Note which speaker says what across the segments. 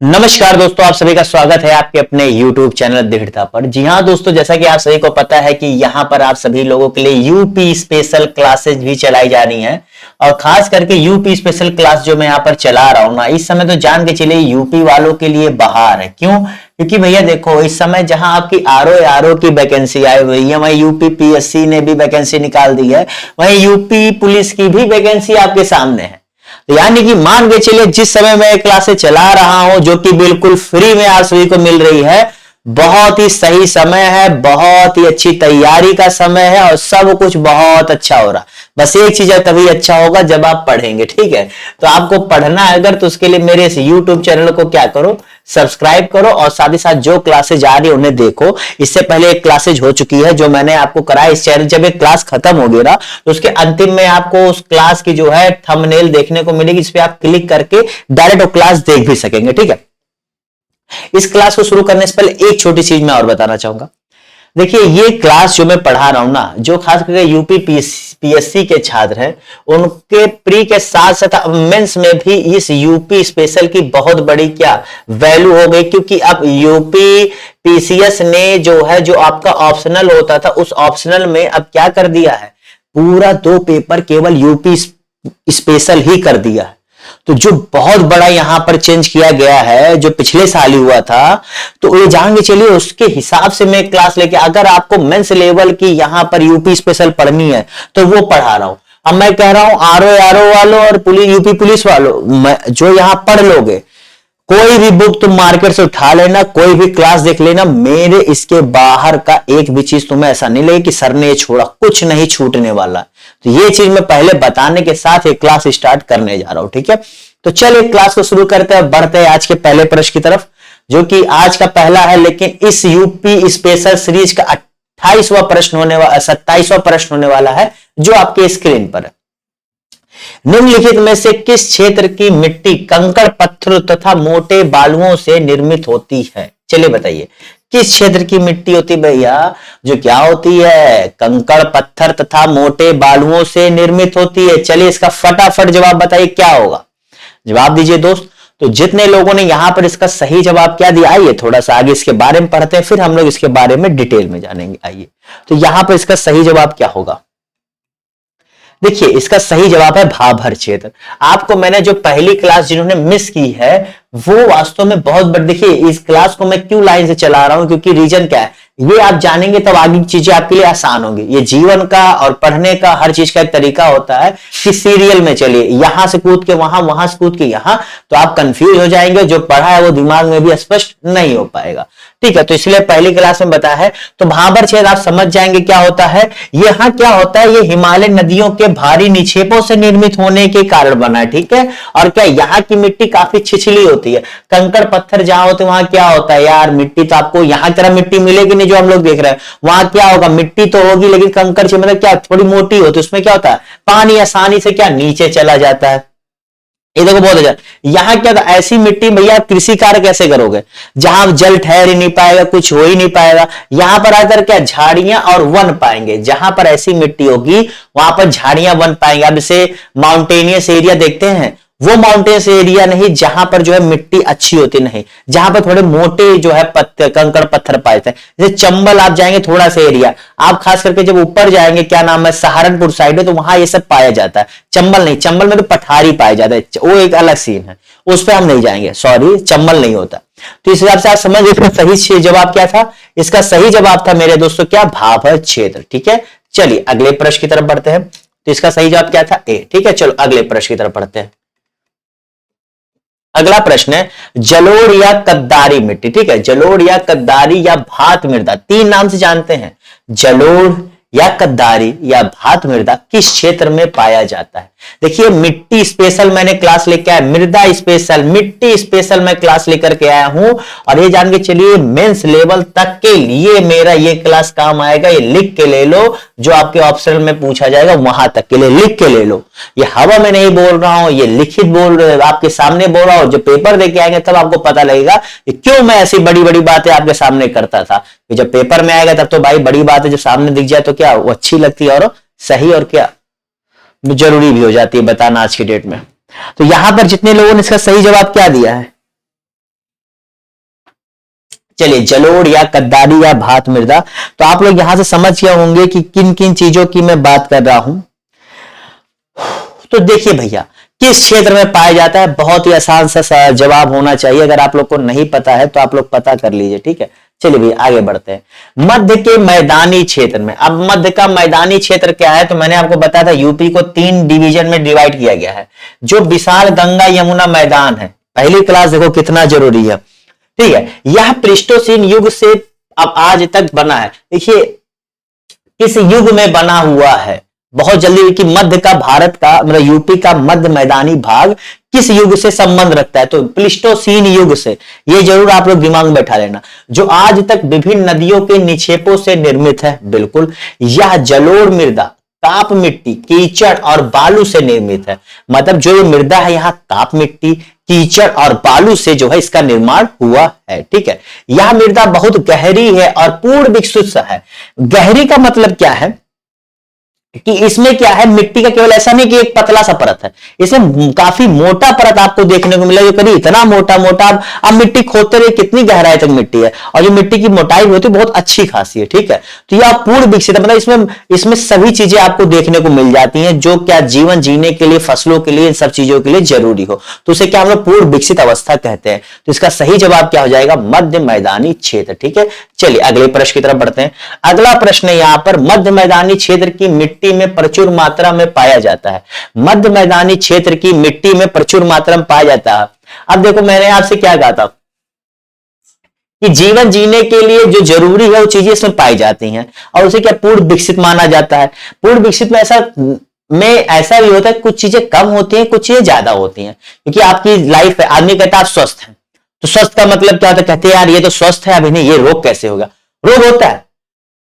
Speaker 1: नमस्कार दोस्तों, आप सभी का स्वागत है आपके अपने YouTube चैनल दृढ़ता पर। जी हाँ दोस्तों, जैसा कि आप सभी को पता है कि यहाँ पर आप सभी लोगों के लिए यूपी स्पेशल क्लासेज भी चलाई जा रही हैं और खास करके यूपी स्पेशल क्लास जो मैं यहाँ पर चला रहा हूँ ना, इस समय तो जान के चलिए यूपी वालों के लिए बहार है। क्यों? क्योंकि भैया देखो, इस समय जहां आपकी आरओ की वैकेंसी आई हुई है, वहीं यूपी पीएससी ने भी वैकेंसी निकाल दी है, वहीं यूपी पुलिस की भी वैकेंसी आपके सामने है। यानी कि मान के चलिए, जिस समय मैं क्लासेस चला रहा हूं जो कि बिल्कुल फ्री में आप सभी को मिल रही है, बहुत ही सही समय है, बहुत ही अच्छी तैयारी का समय है और सब कुछ बहुत अच्छा हो रहा। बस एक चीज है, तभी अच्छा होगा जब आप पढ़ेंगे। ठीक है, तो आपको पढ़ना है अगर, तो उसके लिए मेरे इस YouTube चैनल को क्या करो, सब्सक्राइब करो और साथ ही साथ जो क्लासेज आ रही है उन्हें देखो। इससे पहले एक क्लासेज हो चुकी है जो मैंने आपको कराया इस चैनल। जब एक क्लास खत्म हो गई ना, तो उसके अंतिम में आपको उस क्लास की जो है थंबनेल देखने को मिलेगी, जिस पे आप क्लिक करके डायरेक्ट वो क्लास देख भी सकेंगे। ठीक है, इस क्लास को शुरू करने से पहले एक छोटी चीज मैं और बताना चाहूंगा। देखिए, ये क्लास जो मैं पढ़ा रहा हूं ना, जो खास करके यूपी पीएससी के छात्र हैं, उनके प्री के साथ साथ मेंस में भी इस यूपी स्पेशल की बहुत बड़ी क्या वैल्यू हो गई। क्योंकि अब यूपी पीसीएस ने जो है, जो आपका ऑप्शनल होता था, उस ऑप्शनल में अब क्या कर दिया है, पूरा 2 पेपर केवल यूपी स्पेशल ही कर दिया है। तो जो बहुत बड़ा यहां पर चेंज किया गया है, जो पिछले साल ही हुआ था, तो ये जान के चलिए उसके हिसाब से मैं क्लास लेके, अगर आपको मेंस लेवल की यहां पर यूपी स्पेशल पढ़नी है तो वो पढ़ा रहा हूं। अब मैं कह रहा हूं आरओ वालों और यूपी पुलिस वालों, जो यहां पढ़ लोगे, कोई भी बुक तुम मार्केट से उठा लेना, कोई भी क्लास देख लेना, मेरे इसके बाहर का एक भी चीज तुम्हें ऐसा नहीं लगे कि सर ने ये छोड़ा, कुछ नहीं छूटने वाला। तो ये चीज मैं पहले बताने के साथ एक क्लास स्टार्ट करने जा रहा हूं। ठीक है, तो चलिए क्लास को शुरू करते हैं, बढ़ते हैं आज के पहले प्रश्न की तरफ, जो कि आज का पहला है, लेकिन इस यूपी स्पेशल सीरीज का 28वां प्रश्न होने वाला, 27वां प्रश्न होने वाला है, जो आपके स्क्रीन पर है। निम्नलिखित में से किस क्षेत्र की मिट्टी कंकड़ पत्थर तथा मोटे बालुओं से निर्मित होती है? चलिए बताइए, किस क्षेत्र की मिट्टी होती भैया, जो क्या होती है, कंकड़ पत्थर तथा मोटे बालुओं से निर्मित होती है? चलिए इसका फटाफट जवाब बताइए, क्या होगा? जवाब दीजिए दोस्त। तो जितने लोगों ने यहां पर इसका सही जवाब क्या दिया, आइए थोड़ा सा आगे इसके बारे में पढ़ते हैं, फिर हम लोग इसके बारे में डिटेल में जानेंगे। आइए, तो यहां पर इसका सही जवाब क्या होगा? देखिए, इसका सही जवाब है भाभर क्षेत्र। आपको मैंने जो पहली क्लास जिन्होंने मिस की है, वो वास्तव में बहुत बड़ी। देखिए, इस क्लास को मैं क्यों लाइन से चला रहा हूं, क्योंकि रीजन क्या है, ये आप जानेंगे तब आगे की चीजें आपके लिए आसान होंगी। ये जीवन का और पढ़ने का हर चीज का एक तरीका होता है कि सीरियल में चलिए, यहां से कूद के वहां, वहां से कूद के यहां, तो आप कंफ्यूज हो जाएंगे, जो पढ़ा है वो दिमाग में भी स्पष्ट नहीं हो पाएगा। ठीक है, तो इसलिए पहली क्लास में बताया है। तो भाबर छेद आप समझ जाएंगे क्या होता है। यहां क्या होता है, ये हिमालय नदियों के भारी निक्षेपों से निर्मित होने के कारण बना है। ठीक है, और क्या यहाँ की मिट्टी काफी छिछली होती है। कंकड़ पत्थर जहां होते वहां क्या होता है यार, मिट्टी तो आपको यहां की तरह मिट्टी मिलेगी नहीं जो हम लोग देख रहे हैं। वहां क्या होगा, मिट्टी तो होगी लेकिन कंकड़ से मतलब क्या, थोड़ी मोटी होती है, उसमें क्या होता है, पानी आसानी से क्या नीचे चला जाता है। ये देखो बहुत अच्छा, यहां क्या था, ऐसी मिट्टी भैया कृषि कार्य कैसे करोगे, जहां जल ठहर ही नहीं पाएगा, कुछ हो ही नहीं पाएगा। यहां पर आकर क्या झाड़ियां और वन पाएंगे, जहां पर ऐसी मिट्टी होगी वहां पर झाड़ियां वन पाएंगे। अब जैसे माउंटेनियस एरिया देखते हैं, वो माउंटेन्स एरिया नहीं जहां पर जो है मिट्टी अच्छी होती नहीं, जहां पर थोड़े मोटे जो है पत्थर, कंकड़ पत्थर पाए थे। जैसे चंबल आप जाएंगे थोड़ा सा एरिया, आप खास करके जब ऊपर जाएंगे, क्या नाम है, सहारनपुर साइड है, तो वहां ये सब पाया जाता है। चंबल नहीं, चंबल में तो पठारी पाया जाता है, वो एक अलग सीन है, उस पर हम नहीं जाएंगे, सॉरी, चंबल नहीं होता। तो इस हिसाब से आप समझ, इसका सही जवाब क्या था, इसका सही जवाब था मेरे दोस्तों क्या, भाभर क्षेत्र। ठीक है, चलिए अगले प्रश्न की तरफ बढ़ते हैं। तो इसका सही जवाब क्या था, ए। ठीक है, चलो अगले प्रश्न की तरफ बढ़ते हैं। अगला प्रश्न है, जलोढ़ या कद्दारी मिट्टी। ठीक है, जलोढ़ या कद्दारी या भात मृदा, 3 नाम से जानते हैं, जलोढ़ या कद्दारी या भात मृदा किस क्षेत्र में पाया जाता है? देखिए, मिट्टी स्पेशल मैंने क्लास लेके आया, मृदा स्पेशल, मिट्टी स्पेशल मैं क्लास लेकर के आया हूं, और ये जान के चलिए मेंस लेवल तक के लिए मेरा ये क्लास काम आएगा। ये लिख के ले लो, जो आपके ऑप्शनल में पूछा जाएगा वहां तक के लिए लिख के ले लो। ये हवा में नहीं बोल रहा हूं, ये लिखित बोल आपके सामने बोल रहा हूं। जब पेपर देके आएंगे तब आपको पता लगेगा कि क्यों मैं ऐसी बड़ी बड़ी बातें आपके सामने करता था। जब पेपर में आएगा तब तो भाई बड़ी बात है, जब सामने दिख जाए तो क्या वो अच्छी लगती है और सही और क्या जरूरी भी हो जाती है बताना आज की डेट में। तो यहां पर जितने लोगों ने इसका सही जवाब क्या दिया है, चलिए, जलोढ़ या कद्दारी या भात मृदा। तो आप लोग यहां से समझ गए होंगे कि किन किन चीजों की मैं बात कर रहा हूं। तो देखिए भैया, किस क्षेत्र में पाया जाता है, बहुत ही आसान सा जवाब होना चाहिए। अगर आप लोग को नहीं पता है तो आप लोग पता कर लीजिए, ठीक है। चलिए भैया आगे बढ़ते हैं। मध्य के मैदानी क्षेत्र में, अब मध्य का मैदानी क्षेत्र क्या है, तो मैंने आपको बताया था यूपी को 3 डिवीजन में डिवाइड किया गया है। जो विशाल गंगा यमुना मैदान है, पहली क्लास देखो कितना जरूरी है, ठीक है। यह प्लीस्टोसीन युग से अब आज तक बना है। देखिए किस युग में बना हुआ है, बहुत जल्दी, कि मध्य का भारत का मतलब यूपी का मध्य मैदानी भाग किस युग से संबंध रखता है, तो प्लीस्टोसीन युग से। ये जरूर आप लोग दिमाग में बैठा लेना। जो आज तक विभिन्न नदियों के निक्षेपों से निर्मित है, बिल्कुल। यह जलोढ़ मृदा ताप मिट्टी, कीचड़ और बालू से निर्मित है। मतलब जो ये मृदा है यहाँ ताप मिट्टी, कीचड़ और बालू से जो है इसका निर्माण हुआ है, ठीक है। यह मृदा बहुत गहरी है और पूर्ण विकसित है। गहरी का मतलब क्या है कि इसमें क्या है, मिट्टी का केवल ऐसा नहीं कि एक पतला सा परत है, इसमें काफी मोटा परत आपको देखने को मिला, जो करीब इतना मोटा मोटा आप मिट्टी खोदते रहे कितनी गहराई तक मिट्टी है, और जो मिट्टी की मोटाई होती है बहुत अच्छी खासी है, ठीक है। तो यह पूर्ण विकसित है, मतलब इसमें सभी चीजें आपको देखने को मिल जाती हैं जो क्या जीवन जीने के लिए, फसलों के लिए, इन सब चीजों के लिए जरूरी हो, तो उसे क्या हम लोग पूर्ण विकसित अवस्था कहते हैं। तो इसका सही जवाब क्या हो जाएगा, मध्य मैदानी क्षेत्र, ठीक है। चलिए अगले प्रश्न की तरफ बढ़ते हैं। अगला प्रश्न है यहां पर, मध्य मैदानी क्षेत्र की मिट्टी में प्रचुर मात्रा में पाया जाता है। मध्य मैदानी क्षेत्र की मिट्टी में प्रचुर मात्रा में पाया जाता है। अब देखो मैंने आपसे क्या कहा था कि जीवन जीने के लिए जो जरूरी है वो चीजें इसमें पाई जाती हैं, और उसे क्या पूर्ण विकसित माना जाता है। पूर्ण विकसित में ऐसा भी होता है, कुछ चीजें कम होती हैं, कुछ चीजें ज्यादा होती हैं, क्योंकि आपकी लाइफ है। आदमी कहता है आप स्वस्थ हैं, तो स्वस्थ का मतलब क्या होता है, कहते हैं यार ये तो स्वस्थ है, अब इन्हें ये रोग कैसे होगा। रोग होता है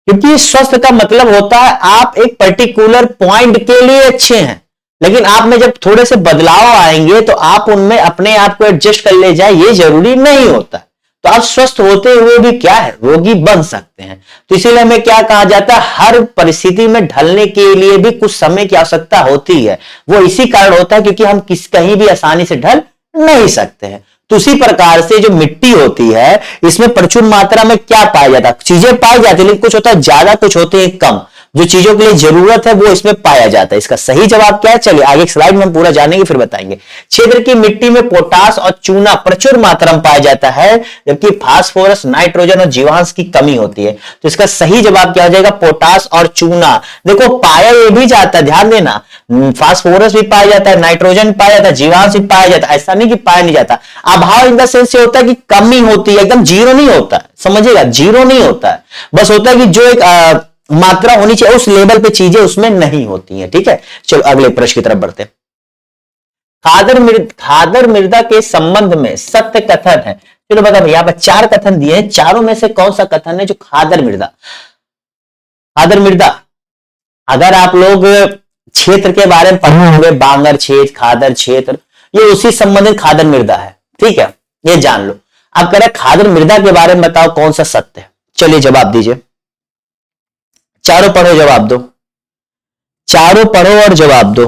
Speaker 1: क्योंकि स्वस्थ का मतलब होता है आप एक पर्टिकुलर पॉइंट के लिए अच्छे हैं, लेकिन आप में जब थोड़े से बदलाव आएंगे तो आप उनमें अपने आप को एडजस्ट कर ले जाए, ये जरूरी नहीं होता। तो आप स्वस्थ होते हुए भी क्या है, रोगी बन सकते हैं। तो इसीलिए हमें क्या कहा जाता है, हर परिस्थिति में ढलने के लिए भी कुछ समय की आवश्यकता होती है। वो इसी कारण होता है क्योंकि हम कहीं भी आसानी से ढल नहीं सकते हैं। तो उसी प्रकार से जो मिट्टी होती है इसमें प्रचुर मात्रा में क्या पाया जाता है, चीजें पाई जाती है, लेकिन कुछ होता है ज्यादा, कुछ होते हैं कम। जो चीजों के लिए जरूरत है वो इसमें पाया जाता है। इसका सही जवाब क्या है, चलिए आगे स्लाइड में हम पूरा जानेंगे फिर बताएंगे। क्षेत्र की मिट्टी में पोटास और चूना प्रचुर मात्रा में पाया जाता है, जबकि फास्फोरस, नाइट्रोजन और जीवांश की कमी होती है। तो इसका सही जवाब क्या हो जाएगा, पोटास और चूना। देखो पाया ये भी जाता है, ध्यान देना, फास्फोरस भी पाया जाता है, नाइट्रोजन पाया जाता है, जीवांश भी पाया जाता है। ऐसा नहीं कि पाया नहीं जाता। अभाव इन द सेंस से होता है कि कमी होती है, एकदम जीरो नहीं होता है, समझिएगा, जीरो नहीं होता है। बस होता है कि जो एक मात्रा होनी चाहिए उस लेवल पे चीजें उसमें नहीं होती हैं, ठीक है। चलो अगले प्रश्न की तरफ बढ़ते हैं। खादर मृदा के संबंध में सत्य कथन है। चलो बता भैया, यहाँ पर 4 कथन दिए हैं, चारों में से कौन सा कथन है जो खादर मृदा अगर आप लोग क्षेत्र के बारे में पढ़े होंगे, बांगर क्षेत्र, खादर क्षेत्र, ये उसी संबंधित खादर मृदा है, ठीक है, ये जान लो। अब कह रहे खादर मृदा के बारे में बताओ कौन सा सत्य है। चलिए जवाब दीजिए, चारों पढ़ो जवाब दो, चारों पढ़ो और जवाब दो।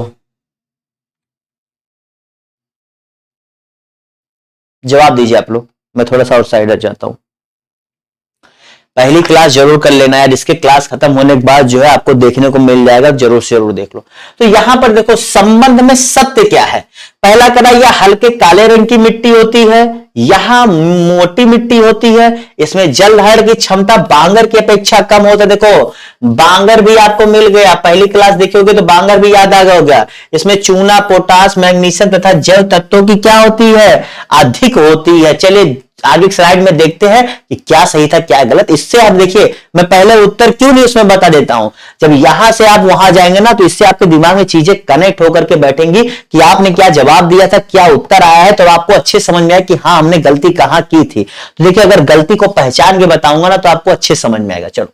Speaker 1: जवाब दीजिए आप लोग, मैं थोड़ा सा आउटसाइड हट जाता हूं। पहली क्लास जरूर कर लेना है, इसके क्लास खत्म होने के बाद जो है आपको देखने को मिल जाएगा, जरूर से जरूर देख लो। तो यहां पर देखो संबंध में सत्य क्या है। पहला करा, यह हल्के काले रंग की मिट्टी होती है, यहां मोटी मिट्टी होती है, इसमें जल धारण की क्षमता बांगर की अपेक्षा कम होता है। देखो बांगर भी आपको मिल गया, पहली क्लास देखोगे तो बांगर भी याद आ गया। इसमें चूना, पोटास, मैग्नीशियम तथा जैव तत्वों की क्या होती है, अधिक होती है। चलिए आगे स्लाइड में देखते हैं कि क्या सही था क्या गलत। इससे आप देखिए, मैं पहले उत्तर क्यों नहीं उसमें बता देता हूं, जब यहां से आप वहां जाएंगे ना तो इससे आपके दिमाग में चीजें कनेक्ट होकर के बैठेंगी कि आपने क्या जवाब दिया था, क्या उत्तर आया है, तो आपको अच्छे समझ में आए कि हाँ हमने गलती कहां की थी। तो देखिए अगर गलती को पहचान के बताऊंगा ना तो आपको अच्छे समझ में आएगा। चलो,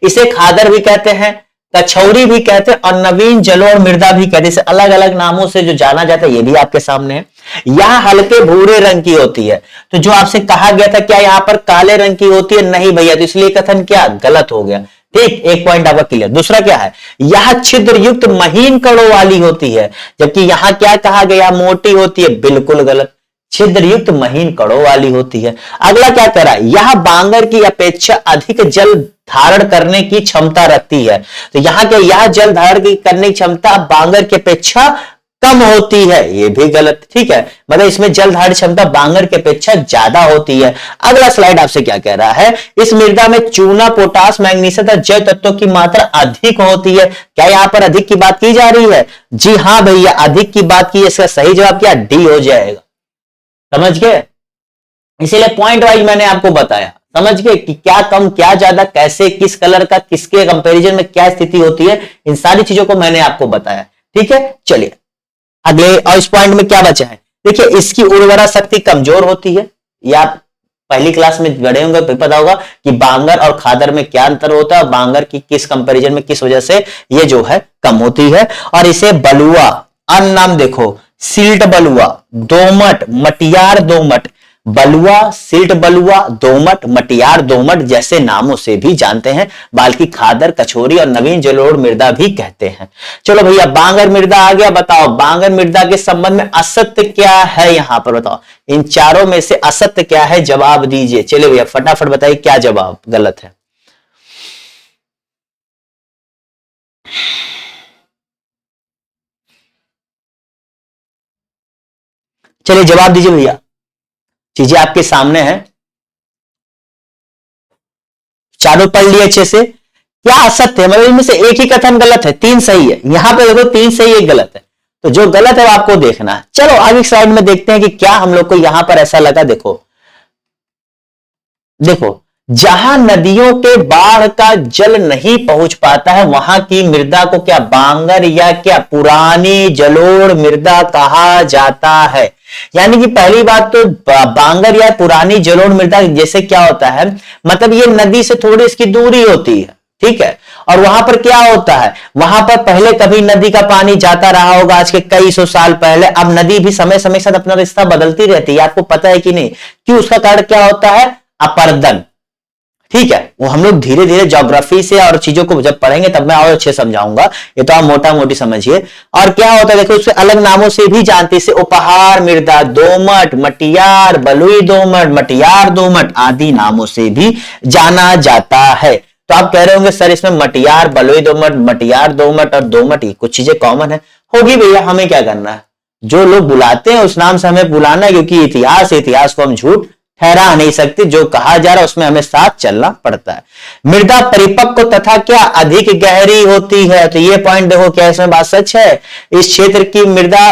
Speaker 1: इसे खादर भी कहते हैं, कछौरी भी कहते हैं और नवीन जलोढ़ मृदा भी कहते हैं। अलग अलग नामों से जो जाना जाता है ये भी आपके सामने है। यह हल्के भूरे रंग की होती है। तो जो आपसे कहा गया था क्या यहां पर काले रंग की होती है, नहीं भैया, तो इसलिए कथन क्या गलत हो गया, ठीक, एक पॉइंट आपका क्लियर। दूसरा क्या है, यह छिद्र युक्त महीन कणों वाली होती है, जबकि यहां क्या कहा गया, मोटी होती है, बिल्कुल गलत। छिद्रयुक्त महीन कड़ों वाली होती है। अगला क्या कह रहा है, यह बांगर की अपेक्षा अधिक जल धारण करने की क्षमता रखती है। तो यहां क्या, यह जल धारण करने की क्षमता बांगर की अपेक्षा कम होती है, ये भी गलत। ठीक है, मतलब इसमें जल धारण क्षमता बांगर की अपेक्षा ज्यादा होती है। अगला स्लाइड आपसे क्या कह रहा है, इस मृदा में चूना, पोटास, मैग्नीशियम तथा जैव तत्वों की मात्रा अधिक होती है। क्या यहां पर अधिक की बात की जा रही है? जी हां भैया, अधिक की बात की। इसका सही जवाब क्या, डी हो जाएगा। समझ गए? इसीलिए पॉइंट वाइज मैंने आपको बताया, समझ गए कि क्या कम क्या ज्यादा, कैसे, किस कलर का किसके कंपैरिजन में क्या स्थिति होती है, इन सारी चीजों को मैंने आपको बताया। ठीक है, चलिए अगले। और इस पॉइंट में क्या बचा है, देखिए इसकी उर्वरा शक्ति कमजोर होती है। या पहली क्लास में पढ़े होंगे तो पता होगा कि बांगर और खादर में क्या अंतर होता है, बांगर की किस कंपैरिजन में किस वजह से ये जो है कम होती है। और इसे बलुआ, अन्य नाम देखो, सिल्ट बलुआ, दोमट, मटियार दोमट, बलुआ, सिल्ट बलुआ, दोमट, मटियार दोमट जैसे नामों से भी जानते हैं, बाल्की खादर, कछोरी और नवीन जलोढ़ मृदा भी कहते हैं। चलो भैया, बांगर मृदा आ गया। बताओ बांगर मृदा के संबंध में असत्य क्या है, यहां पर बताओ इन चारों में से असत्य क्या है, जवाब दीजिए। चलिए भैया फटाफट बताइए क्या जवाब गलत है। चलिए जवाब दीजिए भैया, चीजें आपके सामने हैं, चारों पढ़ लिए अच्छे से। क्या असत्य है, मतलब इनमें से एक ही कथन गलत है, तीन सही है। यहां पे देखो तीन सही एक गलत है, तो जो गलत है वो आपको देखना है। चलो आगे साइड में देखते हैं कि क्या हम लोग को यहां पर ऐसा लगा। देखो देखो, जहां नदियों के बाढ़ का जल नहीं पहुंच पाता है वहां की मृदा को क्या बांगर या क्या पुरानी जलोढ़ मृदा कहा जाता है। यानी कि पहली बात तो बांगर या पुरानी जलोढ़ मृदा जैसे क्या होता है, मतलब ये नदी से थोड़ी इसकी दूरी होती है। ठीक है, और वहां पर क्या होता है, वहां पर पहले कभी नदी का पानी जाता रहा होगा, आज के कई सौ साल पहले। अब नदी भी समय समय के साथ अपना रास्ता बदलती रहती है, आपको पता है कि नहीं, क्यों? उसका कारण क्या होता है, अपर्दन। ठीक है, वो हम लोग धीरे धीरे ज्योग्राफी से और चीजों को जब पढ़ेंगे तब मैं और अच्छे समझाऊंगा, ये तो आप मोटा मोटी समझिए। और क्या होता है देखो, उससे अलग नामों से भी जानते हैं, उपहार मृदा, दोमट, मटियार, बलुई दोमट, मटियार दोमट आदि नामों से भी जाना जाता है। तो आप कह रहे होंगे सर इसमें मटियार, बलुई दोमट, मटियार दोमट और दोमट ये कुछ चीजें कॉमन है। होगी भैया, हमें क्या करना है, जो लोग बुलाते हैं उस नाम से हमें बुलाना है, क्योंकि इतिहास को हम झूठ ठहरा नहीं सकते, जो कहा जा रहा है उसमें हमें साथ चलना पड़ता है। मृदा परिपक्व तथा क्या अधिक गहरी होती है, तो ये पॉइंट देखो क्या इसमें बात सच है, इस क्षेत्र की मृदा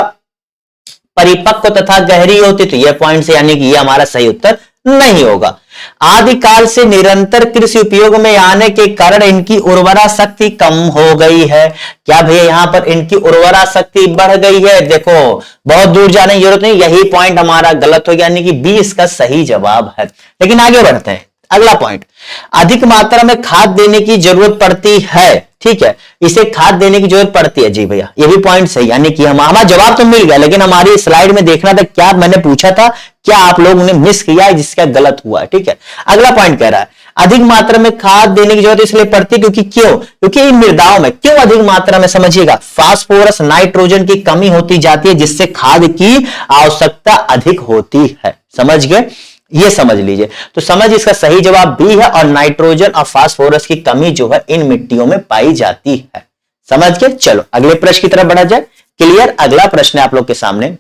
Speaker 1: परिपक्व तथा गहरी होती, तो ये पॉइंट से यानी कि ये हमारा सही उत्तर नहीं होगा। आदिकाल से निरंतर कृषि उपयोग में आने के कारण इनकी उर्वरा शक्ति कम हो गई है। क्या भैया यहाँ पर इनकी उर्वरा शक्ति बढ़ गई है? देखो बहुत दूर जाने की जरूरत नहीं, यही पॉइंट हमारा गलत हो गया, यानी कि बी इसका सही जवाब है। लेकिन आगे बढ़ते हैं, अगला पॉइंट, अधिक मात्रा में खाद देने की जरूरत पड़ती है। ठीक है, इसे खाद देने की जरूरत पड़ती है, जी भैया ये भी पॉइंट सही, यानी कि हमारा जवाब तो मिल गया, लेकिन हमारी स्लाइड में देखना था क्या मैंने पूछा था, क्या आप लोगों ने मिस किया है जिसका गलत हुआ है। ठीक है, अगला पॉइंट कह रहा है अधिक मात्रा में खाद देने की जरूरत इसलिए पड़ती है क्योंकि क्यों, क्योंकि इन मृदाओं में क्यों अधिक मात्रा में, समझिएगा, फास्फोरस नाइट्रोजन की कमी होती जाती है, जिससे खाद की आवश्यकता अधिक होती है। समझ गए, ये समझ लीजिए। तो समझ इसका सही जवाब बी है, और नाइट्रोजन और फास्फोरस की कमी जो है इन मिट्टियों में पाई जाती है। समझ गए, चलो अगले प्रश्न की तरफ बढ़ा जाए। क्लियर, अगला प्रश्न है आप लोग के सामने,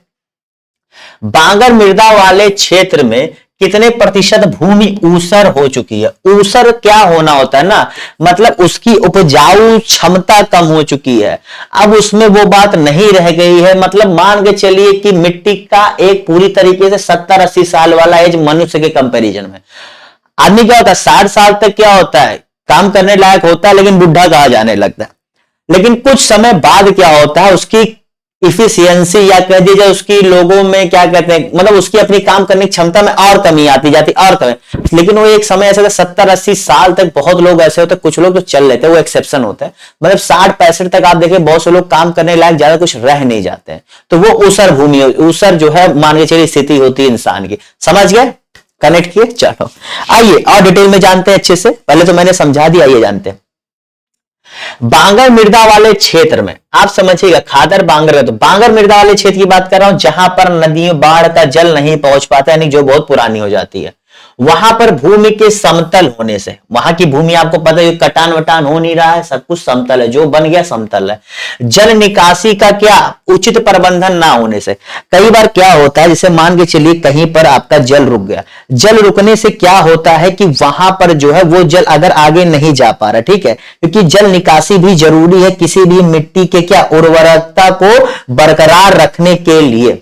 Speaker 1: बांगर मृदा वाले क्षेत्र में कितने प्रतिशत भूमि ऊसर हो चुकी है? ऊसर क्या होना होता है ना, मतलब उसकी उपजाऊ क्षमता कम हो चुकी है, अब उसमें वो बात नहीं रह गई है। मतलब मान के चलिए कि मिट्टी का एक पूरी तरीके से 70-80 साल वाला एज मनुष्य के कंपैरिजन में, आदमी क्या होता है 60 साल तक क्या होता है, काम करने लायक होता है, लेकिन बुढ़ा कहा जाने लगता है। लेकिन कुछ समय बाद क्या होता है, उसकी इफिशियंसी या कह दीजिए उसकी लोगों में क्या कहते हैं, मतलब उसकी अपनी काम करने की क्षमता में और कमी आती जाती और कमी। लेकिन वो एक समय ऐसा था 70-80 साल तक बहुत लोग ऐसे होते, कुछ लोग तो चल लेते हैं, वो एक्सेप्शन होता है। मतलब 60-65 तक आप देखिए बहुत से लोग काम करने लायक ज्यादा कुछ रह नहीं जाते हैं, तो वो ऊसर भूमि, ऊसर जो है मान के चलिए स्थिति होती है इंसान की। समझ गए, कनेक्ट किए। चलो आइए और डिटेल में जानते हैं अच्छे से, पहले तो मैंने समझा दिया, आइए जानते हैं। बांगर मृदा वाले क्षेत्र में आप समझिएगा, खादर बांगर, तो बांगर मृदा वाले क्षेत्र की बात कर रहा हूं जहां पर नदियों बाढ़ का जल नहीं पहुंच पाता, यानी जो बहुत पुरानी हो जाती है। वहां पर भूमि के समतल होने से, वहां की भूमि आपको पता है कटान वटान हो नहीं रहा है, सब कुछ समतल है, जो बन गया समतल है। जल निकासी का क्या उचित प्रबंधन ना होने से, कई बार क्या होता है, जैसे मान के चलिए कहीं पर आपका जल रुक गया, जल रुकने से क्या होता है कि वहां पर जो है वो जल अगर आगे नहीं जा पा रहा, ठीक है, क्योंकि जल निकासी भी जरूरी है किसी भी मिट्टी के क्या उर्वरकता को बरकरार रखने के लिए,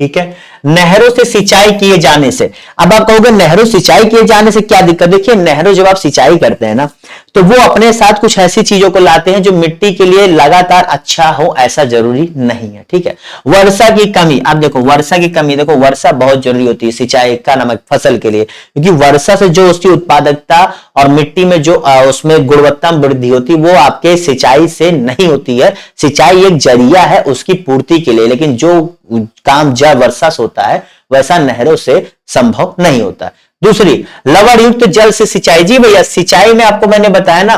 Speaker 1: ठीक है। नहरों से सिंचाई किए जाने से, अब आप कहोगे नहरों सिंचाई किए जाने से क्या दिक्कत, देखिए नहरों जब आप सिंचाई करते हैं ना, तो वो अपने साथ कुछ ऐसी चीजों को लाते हैं जो मिट्टी के लिए लगातार अच्छा हो, ऐसा जरूरी नहीं है, ठीक है। वर्षा की कमी, आप देखो वर्षा की कमी, देखो वर्षा बहुत जरूरी होती है सिंचाई का नमक फसल के लिए, क्योंकि वर्षा से जो उसकी उत्पादकता और मिट्टी में जो उसमें गुणवत्ता में वृद्धि होती है वो आपके सिंचाई से नहीं होती है। सिंचाई एक जरिया है उसकी पूर्ति के लिए, लेकिन जो काम जब वर्षा से होता है वैसा नहरों से संभव नहीं होता। दूसरी, लवण युक्त जल से सिंचाई, जी भैया सिंचाई में आपको मैंने बताया ना,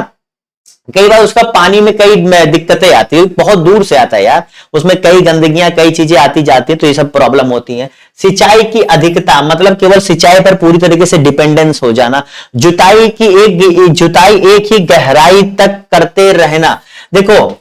Speaker 1: कई बार उसका पानी में कई दिक्कतें आती है, बहुत दूर से आता है यार, उसमें कई गंदगियां कई चीजें आती जाती है, तो ये सब प्रॉब्लम होती है। सिंचाई की अधिकता मतलब केवल सिंचाई पर पूरी तरीके से डिपेंडेंस हो जाना। जुताई एक ही गहराई तक करते रहना, देखो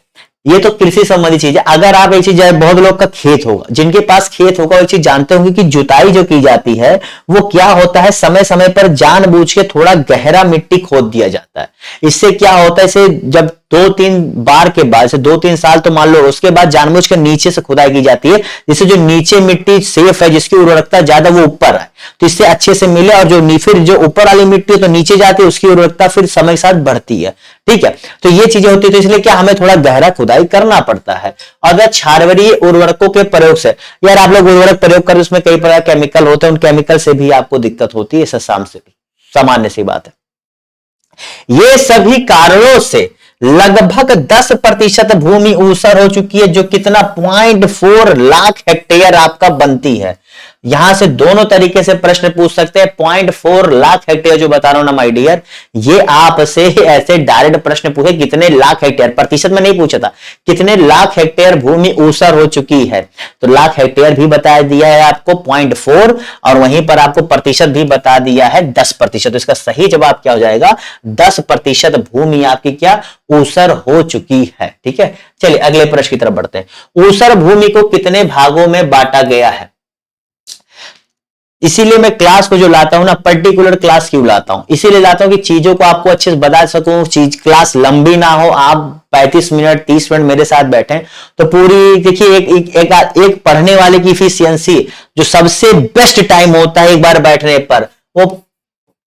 Speaker 1: ये तो कृषि संबंधी चीज है। अगर आप एक चीज, बहुत लोग का खेत होगा, जिनके पास खेत होगा, एक चीज जानते होंगे कि जुताई जो की जाती है वो क्या होता है, समय समय पर जानबूझ के थोड़ा गहरा मिट्टी खोद दिया जाता है। इससे क्या होता है, इसे जब 2-3 बार के बाद से 2-3 साल तो मान लो, उसके बाद जानबूझ के नीचे से खुदाई की जाती है, जिससे जो नीचे मिट्टी सेफ है, जिसकी उर्वरकता ज्यादा, वो ऊपर है, तो इससे अच्छे से मिले, और जो फिर जो ऊपर वाली मिट्टी है तो नीचे जाती है, उसकी उर्वरकता फिर समय के साथ बढ़ती है, ठीक है। तो ये चीजें होती है, तो इसलिए क्या हमें थोड़ा गहरा खुदाई करना पड़ता है। और क्षारवरीय उर्वरकों के प्रयोग से, यार आप लोग उर्वरक प्रयोग करें, उसमें कई प्रकार के केमिकल होते हैं, उन केमिकल से भी आपको दिक्कत होती है, सामान्य सी बात है। ये सभी कारणों से लगभग 10% भूमि ऊसर हो चुकी है, जो कितना 0.4 लाख हेक्टेयर आपका बनती है। यहां से दोनों तरीके से प्रश्न पूछ सकते हैं। 0.4 लाख हेक्टेयर जो बता रहा हूं ना माय डियर, ये आपसे ऐसे डायरेक्ट प्रश्न पूछे कितने लाख हेक्टेयर, प्रतिशत में नहीं पूछा था, कितने लाख हेक्टेयर भूमि ऊसर हो चुकी है, तो लाख हेक्टेयर भी बता दिया है आपको 0.4, और वहीं पर आपको प्रतिशत भी बता दिया है 10%। तो इसका सही जवाब क्या हो जाएगा, 10% भूमि आपकी क्या ऊसर हो चुकी है, ठीक है। चलिए अगले प्रश्न की तरफ बढ़ते हैं। ऊसर भूमि को कितने भागों में बांटा गया है, इसीलिए मैं क्लास को जो लाता हूं ना, पर्टिकुलर क्लास क्यों लाता हूं, इसीलिए लाता हूं कि चीजों को आपको अच्छे से बता सकूं, चीज क्लास लंबी ना हो, आप 35 मिनट 30 मिनट मेरे साथ बैठे तो पूरी देखिए, एक पढ़ने वाले की इफिशियंसी जो सबसे बेस्ट टाइम होता है एक बार बैठने पर, वो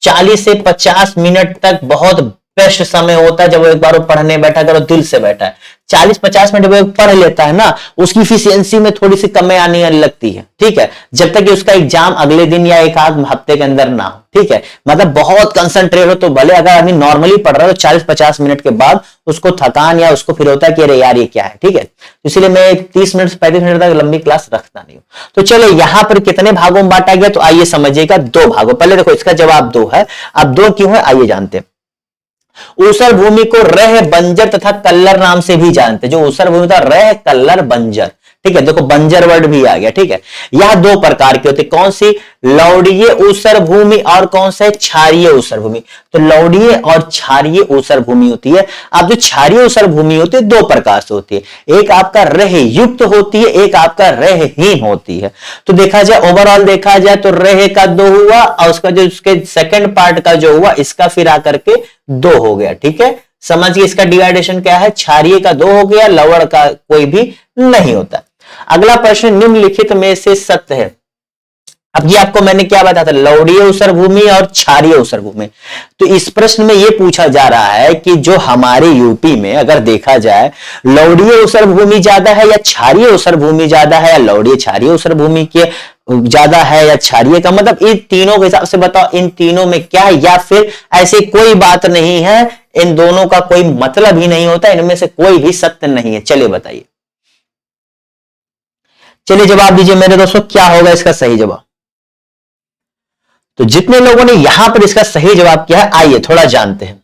Speaker 1: 40 से 50 मिनट तक बहुत बेस्ट समय होता है, जब वो एक बार वो पढ़ने बैठा करो, दिल से बैठा है। 40-50 मिनट वो पढ़ लेता है ना, उसकी इफिशियंसी में थोड़ी सी कमी आने लगती है, ठीक है, जब तक कि उसका एग्जाम अगले दिन या एक आध हफ्ते के अंदर ना हो, ठीक है। मतलब बहुत कंसंट्रेट हो तो भले, अगर आदमी नॉर्मली पढ़ रहा है तो 40-50 मिनट के बाद उसको थकान या उसको फिर होता है कि अरे यार ये क्या है, ठीक है। इसलिए मैं 30 मिनट से 35 मिनट तक लंबी क्लास रखता नहीं हूं। तो चलो यहां पर कितने भागों में बांटा गया, तो आइए समझिएगा, 2 भागों। पहले देखो इसका जवाब 2 है, अब 2 क्यों है आइए जानते हैं। ऊसर भूमि को रह, बंजर तथा कल्लर नाम से भी जानते हैं। जो ऊसर भूमि था, रह, कल्लर, बंजर, ठीक है। देखो बंजर वर्ड भी आ गया, ठीक है। यह 2 प्रकार की होती है, कौन सी, लौड़ीय ऊसर भूमि और कौन सा है, क्षारीय ऊसर भूमि। तो लौड़ीय और क्षारीय ऊसर भूमि होती है। अब जो क्षारीय ऊसर भूमि होती है 2 प्रकार से होती है, एक आपका रह युक्त होती है, एक आपका रहहीन होती है। तो देखा जाए ओवरऑल देखा जाए तो रह का 2 हुआ, और उसका जो उसके सेकंड पार्ट का जो हुआ इसका फिर आकर के 2 हो गया, ठीक है। समझिए इसका डिवाइडेशन क्या है, क्षारीय का 2 हो गया, लवण का कोई भी नहीं होता। अगला प्रश्न, निम्नलिखित में से सत्य है। अब ये आपको मैंने क्या बताया था, लौड़ीय ऊसर भूमि और क्षारीय ऊसर भूमि। तो इस प्रश्न में यह पूछा जा रहा है कि जो हमारे यूपी में अगर देखा जाए, लौड़ीय ऊसर भूमि ज्यादा है या क्षारीय ऊसर भूमि ज्यादा है, या लौड़ीय क्षारीय ऊसर भूमि के ज्यादा है या क्षारीय का, मतलब इन तीनों के हिसाब से बताओ, इन तीनों में क्या है, या फिर ऐसी कोई बात नहीं है, इन दोनों का कोई मतलब ही नहीं होता, इनमें से कोई भी सत्य नहीं है। चलिए बताइए, चलिए जवाब दीजिए मेरे दोस्तों, क्या होगा इसका सही जवाब। तो जितने लोगों ने यहां पर इसका सही जवाब किया है, आइए थोड़ा जानते हैं।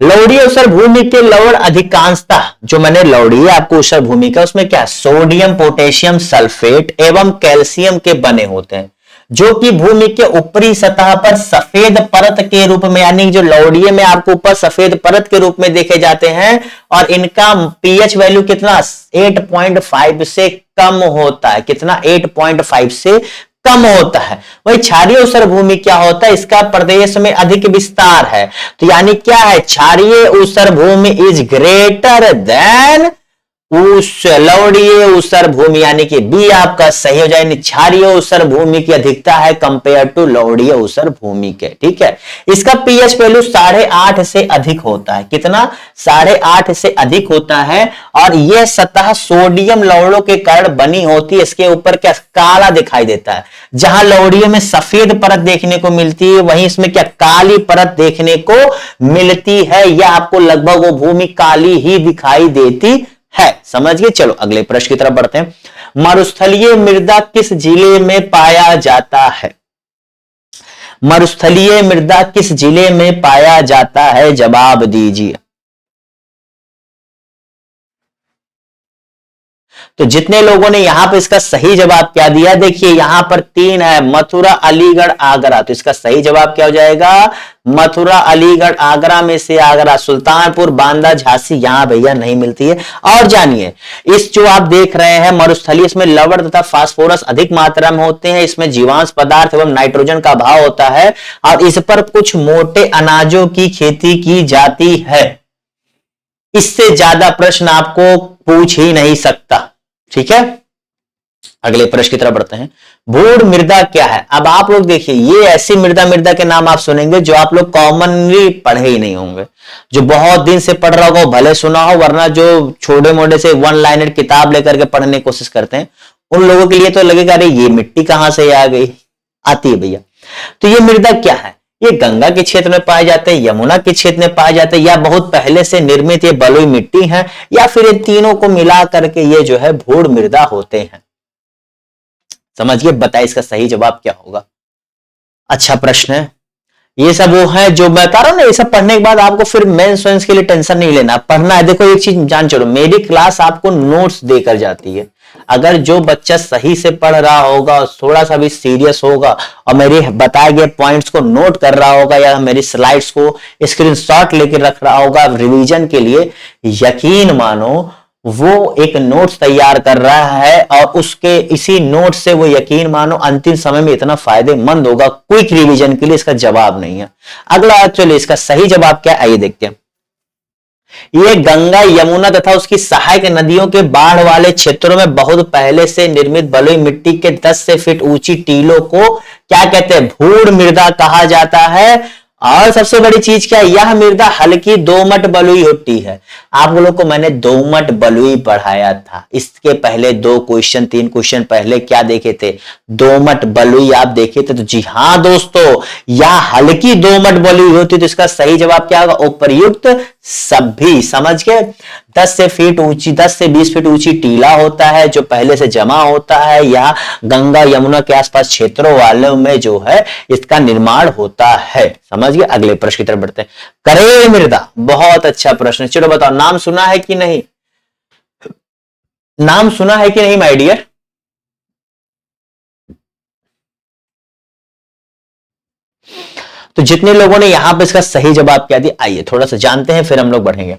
Speaker 1: लवणीय ऊसर भूमि के लवण अधिकांशतः, जो मैंने लवणीय आपको ऊसर भूमि का, उसमें क्या सोडियम पोटेशियम सल्फेट एवं कैल्शियम के बने होते हैं, जो कि भूमि के ऊपरी सतह पर सफेद परत के रूप में, यानी जो लवणीय में आपको ऊपर सफेद परत के रूप में देखे जाते हैं, और इनका पीएच वैल्यू कितना 8.5 से कम होता है। कितना 8.5 से कम होता है। वही क्षारीय ऊसर भूमि क्या होता है, इसका प्रदेश में अधिक विस्तार है। तो यानी क्या है, क्षारीय ऊसर भूमि इज ग्रेटर देन लवणीय ऊसर भूमि, यानी कि बी आपका सही हो जाए। क्षारीय ऊसर भूमि की अधिकता है कंपेयर टू लवणीय ऊसर भूमि के। ठीक है, इसका पीएच वैल्यू 8.5 से अधिक होता है। कितना 8.5 से अधिक होता है। और यह सतह सोडियम लवणों के कारण बनी होती है। इसके ऊपर क्या काला दिखाई देता है। जहां लवणीय में सफेद परत देखने को मिलती है, वहीं इसमें क्या काली परत देखने को मिलती है। यह आपको लगभग वो भूमि काली ही दिखाई देती है। समझ गए। चलो अगले प्रश्न की तरफ बढ़ते हैं। मरुस्थलीय मृदा किस जिले में पाया जाता है? मरुस्थलीय मृदा किस जिले में पाया जाता है? जवाब दीजिए। तो जितने लोगों ने यहां पर इसका सही जवाब क्या दिया, देखिए यहां पर 3 है, मथुरा अलीगढ़ आगरा। तो इसका सही जवाब क्या हो जाएगा? मथुरा अलीगढ़ आगरा में से आगरा, सुल्तानपुर, बांदा, झांसी यहां भैया नहीं मिलती है। और जानिए, इस जो आप देख रहे हैं मरुस्थलीय, इसमें लवण तथा फास्फोरस अधिक मात्रा में होते हैं। इसमें जीवांश पदार्थ एवं नाइट्रोजन का अभाव होता है और इस पर कुछ मोटे अनाजों की खेती की जाती है। इससे ज्यादा प्रश्न आपको पूछ ही नहीं सकता। ठीक है, अगले प्रश्न की तरफ बढ़ते हैं। भूड़ मृदा क्या है? अब आप लोग देखिए, ये ऐसी मृदा के नाम आप सुनेंगे जो आप लोग कॉमनली पढ़े ही नहीं होंगे। जो बहुत दिन से पढ़ रहा होगा भले सुना हो, वरना जो छोटे मोटे से वन लाइनर किताब लेकर के पढ़ने की कोशिश करते हैं, उन लोगों के लिए तो लगेगा अरे ये मिट्टी कहां से आ गई, आती है भैया। तो ये मृदा क्या है? ये गंगा के क्षेत्र में पाए जाते हैं, यमुना के क्षेत्र में पाए जाते हैं, या बहुत पहले से निर्मित ये बलुई मिट्टी है, या फिर ये तीनों को मिला करके ये जो है भूड़ मृदा होते हैं। समझिए, बताइए इसका सही जवाब क्या होगा। अच्छा प्रश्न है। ये सब वो है जो मैं बता रहा हूं ना, ये सब पढ़ने के बाद आपको फिर मेंस वेंस के लिए टेंशन नहीं लेना, पढ़ना है। देखो एक चीज जान चलो, मेरी क्लास आपको नोट्स देकर जाती है। अगर जो बच्चा सही से पढ़ रहा होगा, थोड़ा सा भी सीरियस होगा और मेरे बताए गए पॉइंट्स को नोट कर रहा होगा, या मेरी स्लाइड्स को स्क्रीनशॉट लेकर रख रहा होगा रिवीजन के लिए, यकीन मानो वो एक नोट्स तैयार कर रहा है और उसके इसी नोट से वो यकीन मानो अंतिम समय में इतना फायदेमंद होगा क्विक रिवीजन के लिए। इसका जवाब नहीं है। अगला चलिए इसका सही जवाब क्या है, आइए देखते हैं। ये गंगा, यमुना तथा उसकी सहायक नदियों के बाढ़ वाले क्षेत्रों में बहुत पहले से निर्मित बलुई मिट्टी के 10 से फीट ऊंची टीलों को क्या कहते हैं? भूड़ मृदा कहा जाता है। और सबसे बड़ी चीज क्या है, यह मृदा हल्की दोमट बलुई होती है। आप लोगों को मैंने दोमट बलुई पढ़ाया था। इसके पहले 2 क्वेश्चन 3 क्वेश्चन पहले क्या देखे थे? दोमट बलुई आप देखे थे। तो जी हाँ दोस्तों, यह हल्की दोमट बलुई होती। तो इसका सही जवाब क्या होगा? उपर्युक्त सभी। समझ गए। 10 से 20 फीट ऊंची टीला होता है जो पहले से जमा होता है। यह गंगा यमुना के आसपास क्षेत्रों वालों में जो है इसका निर्माण होता है। समझ गए। अगले प्रश्न की तरफ बढ़ते हैं। करेल मृदा, बहुत अच्छा प्रश्न। चलो बताओ, नाम सुना है कि नहीं? नाम सुना है कि नहीं माय डियर? तो जितने लोगों ने यहां पर इसका सही जवाब क्या दिया, आइए थोड़ा सा जानते हैं, फिर हम लोग बढ़ेंगे।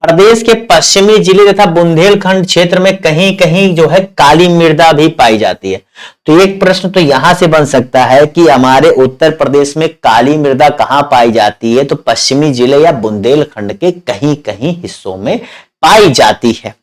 Speaker 1: प्रदेश के पश्चिमी जिले तथा बुंदेलखंड क्षेत्र में कहीं कहीं जो है काली मृदा भी पाई जाती है। तो एक प्रश्न तो यहां से बन सकता है कि हमारे उत्तर प्रदेश में काली मृदा कहां पाई जाती है? तो पश्चिमी जिले या बुंदेलखंड के कहीं कहीं हिस्सों में पाई जाती है।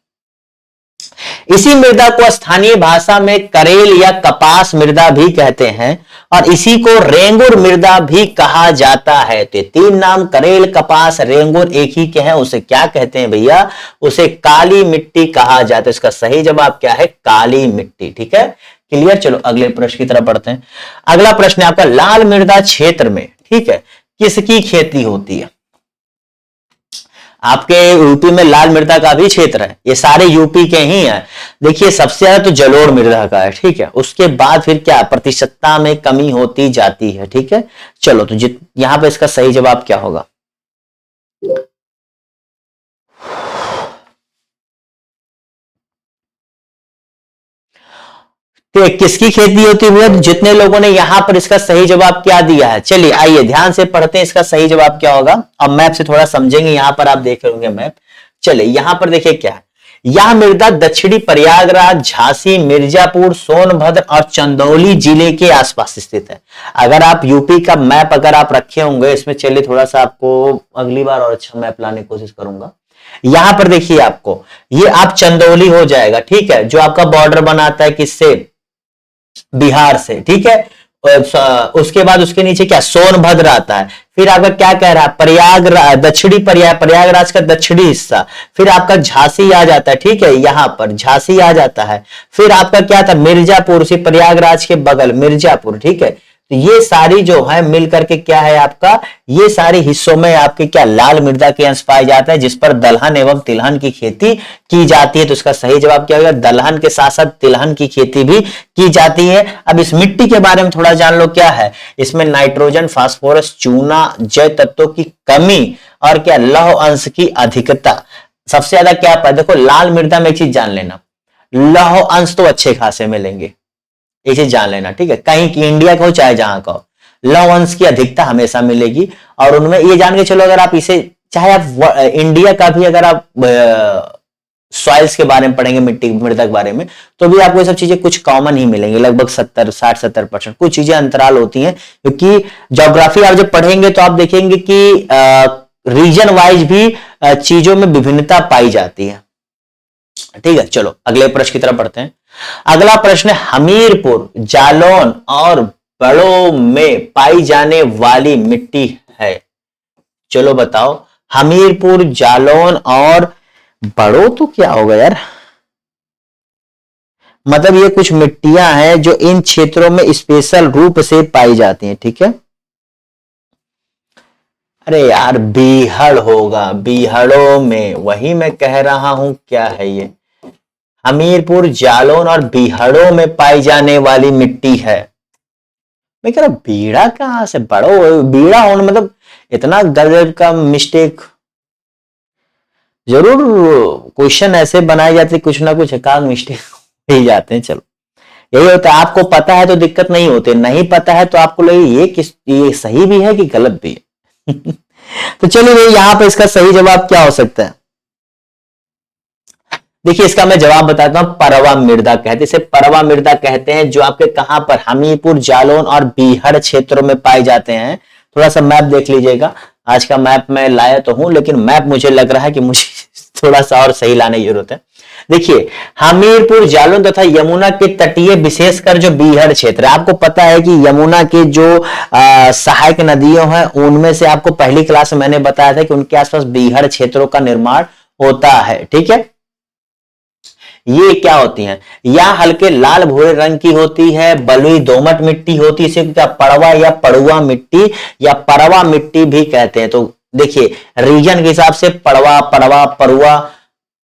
Speaker 1: इसी मृदा को स्थानीय भाषा में करेल या कपास मृदा भी कहते हैं और इसी को रेंगुर मृदा भी कहा जाता है। तो 3 नाम करेल, कपास, रेंगुर एक ही के हैं। उसे क्या कहते हैं भैया? उसे काली मिट्टी कहा जाता है। इसका सही जवाब क्या है? काली मिट्टी। ठीक है, क्लियर। चलो अगले प्रश्न की तरफ बढ़ते हैं। अगला प्रश्न है आपका, लाल मृदा क्षेत्र में, ठीक है, किसकी खेती होती है? आपके यूपी में लाल मृदा का भी क्षेत्र है, ये सारे यूपी के ही हैं। देखिए सबसे ज्यादा तो जलोढ़ मृदा का है, ठीक है। उसके बाद फिर क्या प्रतिशतता में कमी होती जाती है, ठीक है। चलो तो यहां पे इसका सही जवाब क्या होगा? तो किसकी खेती होती है? तो जितने लोगों ने यहां पर इसका सही जवाब क्या दिया है, चलिए आइए ध्यान से पढ़ते हैं इसका सही जवाब क्या होगा। अब मैप से थोड़ा समझेंगे, यहां पर आप देख रहे मैप। चलिए यहां पर देखिए क्या है, यह मृदा दक्षिणी प्रयागराज, झांसी, मिर्जापुर, सोनभद्र और चंदौली जिले के आसपास स्थित है। अगर आप यूपी का मैप अगर आप रखे होंगे इसमें, चलिए थोड़ा सा आपको अगली बार और अच्छा मैप लाने की कोशिश करूंगा। यहां पर देखिए आपको ये आप चंदौली हो जाएगा, ठीक है, जो आपका बॉर्डर बनाता है किससे, बिहार से, ठीक है। उसके बाद उसके नीचे क्या सोनभद्र आता है। फिर आपका क्या कह रहा है, प्रयागराज, दक्षिणी प्रयागराज का दक्षिणी हिस्सा। फिर आपका झांसी आ जाता है, ठीक है, यहां पर झांसी आ जाता है। फिर आपका क्या था, मिर्जापुर से, प्रयागराज के बगल मिर्जापुर, ठीक है। तो ये सारी जो है मिल करके क्या है आपका, ये सारे हिस्सों में आपके क्या लाल मृदा के अंश पाए जाते हैं, जिस पर दलहन एवं तिलहन की खेती की जाती है। तो इसका सही जवाब क्या होगा, दलहन के साथ साथ तिलहन की खेती भी की जाती है। अब इस मिट्टी के बारे में थोड़ा जान लो, क्या है इसमें, नाइट्रोजन, फास्फोरस, चूना, जय तत्वों की कमी और क्या लौह अंश की अधिकता। सबसे ज्यादा क्या पाए, देखो लाल मृदा में एक चीज जान लेना, लौह अंश तो अच्छे खासे मिलेंगे, ये चीज जान लेना, ठीक है, कहीं की इंडिया का हो चाहे जहां का हो, लौह अंश की अधिकता हमेशा मिलेगी। और उनमें ये जान के चलो, अगर आप इसे चाहे आप इंडिया का भी अगर आप सॉइल्स के बारे में पढ़ेंगे, मिट्टी मृदा के बारे में, तो भी आपको ये सब चीजें कुछ कॉमन ही मिलेंगी, लगभग 70-60-70%। कुछ चीजें अंतराल होती हैं, क्योंकि ज्योग्राफी आप जब पढ़ेंगे तो आप देखेंगे कि रीजन वाइज भी चीजों में विभिन्नता पाई जाती है, ठीक है। चलो अगले प्रश्न की तरफ बढ़ते हैं। अगला प्रश्न है, हमीरपुर, जालौन और बड़ों में पाई जाने वाली मिट्टी है। चलो बताओ, हमीरपुर, जालौन और बड़ों तो क्या होगा यार, मतलब ये कुछ मिट्टियां हैं जो इन क्षेत्रों में स्पेशल रूप से पाई जाती हैं, ठीक है। अरे यार बीहड़ होगा, बीहड़ों में, वही मैं कह रहा हूं, क्या है ये, हमीरपुर, जालौन और बीहड़ों में पाई जाने वाली मिट्टी है। मैं कह रहा बीड़ा कहां से, बड़ो बीड़ा होने मतलब इतना गजब का मिस्टेक, जरूर क्वेश्चन ऐसे बनाए जाते कुछ ना कुछ एकाध मिस्टेक ही जाते हैं। चलो यही होता है, आपको पता है तो दिक्कत नहीं होती, नहीं पता है तो आपको लगे ये सही भी है कि गलत भी है। तो चलिए यहां पे इसका सही जवाब क्या हो सकता है, देखिए इसका मैं जवाब बताता हूं, परवा मृदा कहते हैं इसे, परवा मृदा कहते हैं, जो आपके कहां पर, हमीरपुर, जालौन और बीहड़ क्षेत्रों में पाए जाते हैं। थोड़ा सा मैप देख लीजिएगा, आज का मैप मैं लाया तो हूं, लेकिन मैप मुझे लग रहा है कि मुझे थोड़ा सा और सही लाने की जरूरत है। देखिए हमीरपुर, जालौन तथा यमुना के तटीय, विशेषकर जो बीहड़ क्षेत्र है, आपको पता है कि यमुना के जो सहायक नदियों हैं उनमें से आपको पहली क्लास में मैंने बताया था कि उनके आसपास बीहड़ क्षेत्रों का निर्माण होता है, ठीक है। ये क्या होती हैं, या हल्के लाल भूरे रंग की होती है, बलुई दोमट मिट्टी होती है, इसे क्या पड़वा या पड़ुआ मिट्टी या परवा मिट्टी भी कहते हैं। तो देखिए रीजन के हिसाब से पड़वा, पड़वा, पड़ुआ